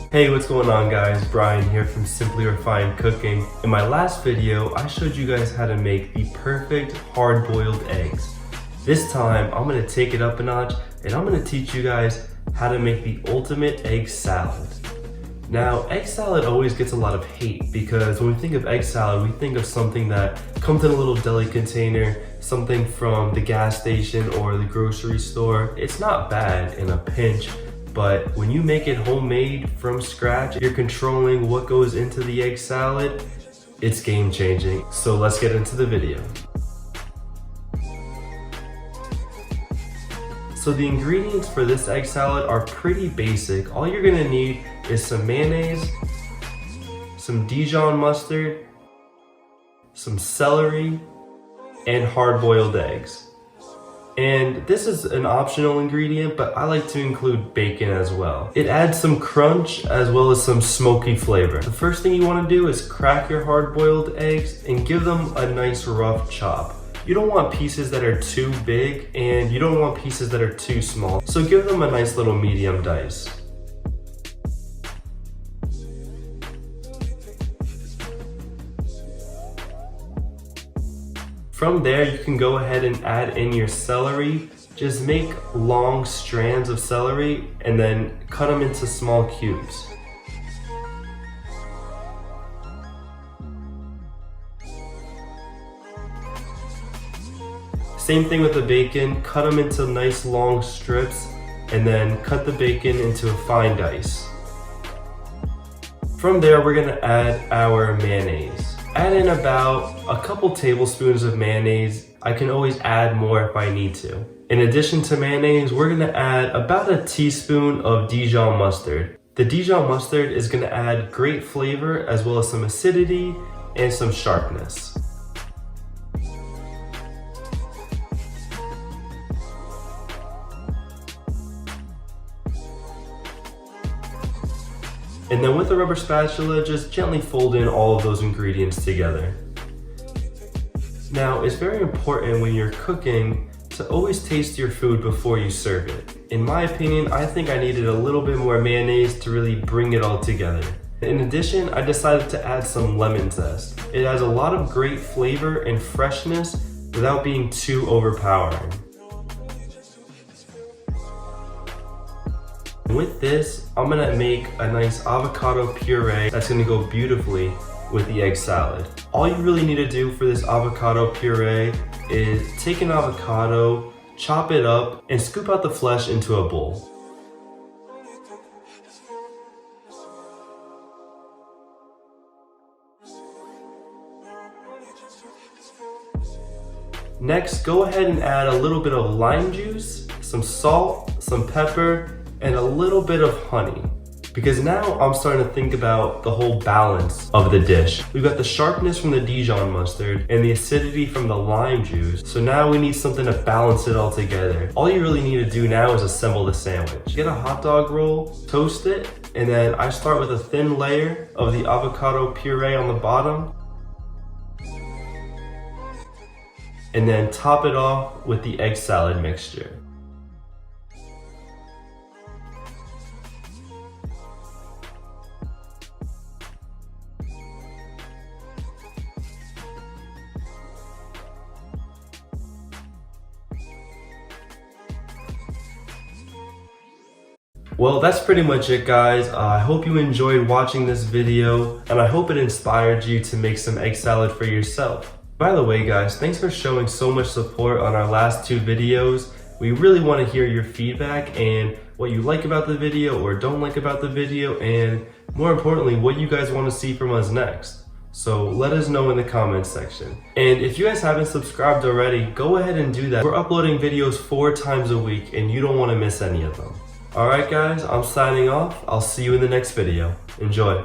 Hey, what's going on guys? Brian here from Simply Refined Cooking. In my last video, I showed you guys how to make the perfect hard-boiled eggs. This time, I'm gonna take it up a notch and I'm gonna teach you guys how to make the ultimate egg salad. Now, egg salad always gets a lot of hate because when we think of egg salad, we think of something that comes in a little deli container, something from the gas station or the grocery store. It's not bad in a pinch, but when you make it homemade from scratch, you're controlling what goes into the egg salad, it's game changing. So let's get into the video. So the ingredients for this egg salad are pretty basic. All you're gonna need is some mayonnaise, some Dijon mustard, some celery, and hard-boiled eggs. And this is an optional ingredient, but I like to include bacon as well. It adds some crunch as well as some smoky flavor. The first thing you want to do is crack your hard-boiled eggs and give them a nice rough chop. You don't want pieces that are too big and you don't want pieces that are too small. So give them a nice little medium dice. From there, you can go ahead and add in your celery. Just make long strands of celery and then cut them into small cubes. Same thing with the bacon, cut them into nice long strips and then cut the bacon into a fine dice. From there, we're gonna add our mayonnaise. Add in about a couple tablespoons of mayonnaise. I can always add more if I need to. In addition to mayonnaise, we're gonna add about a teaspoon of Dijon mustard. The Dijon mustard is gonna add great flavor as well as some acidity and some sharpness. And then with a rubber spatula, just gently fold in all of those ingredients together. Now, it's very important when you're cooking to always taste your food before you serve it. In my opinion, I think I needed a little bit more mayonnaise to really bring it all together. In addition, I decided to add some lemon zest. It has a lot of great flavor and freshness without being too overpowering. With this, I'm gonna make a nice avocado puree that's gonna go beautifully with the egg salad. All you really need to do for this avocado puree is take an avocado, chop it up, and scoop out the flesh into a bowl. Next, go ahead and add a little bit of lime juice, some salt, some pepper, and a little bit of honey. Because now I'm starting to think about the whole balance of the dish. We've got the sharpness from the Dijon mustard and the acidity from the lime juice. So now we need something to balance it all together. All you really need to do now is assemble the sandwich. Get a hot dog roll, toast it, and then I start with a thin layer of the avocado puree on the bottom. And then top it off with the egg salad mixture. Well, that's pretty much it, guys. I hope you enjoyed watching this video, and I hope it inspired you to make some egg salad for yourself. By the way, guys, thanks for showing so much support on our last two videos. We really want to hear your feedback and what you like about the video or don't like about the video, and more importantly, what you guys want to see from us next. So let us know in the comments section. And if you guys haven't subscribed already, go ahead and do that. We're uploading videos 4 times a week, and you don't want to miss any of them. Alright guys, I'm signing off. I'll see you in the next video. Enjoy.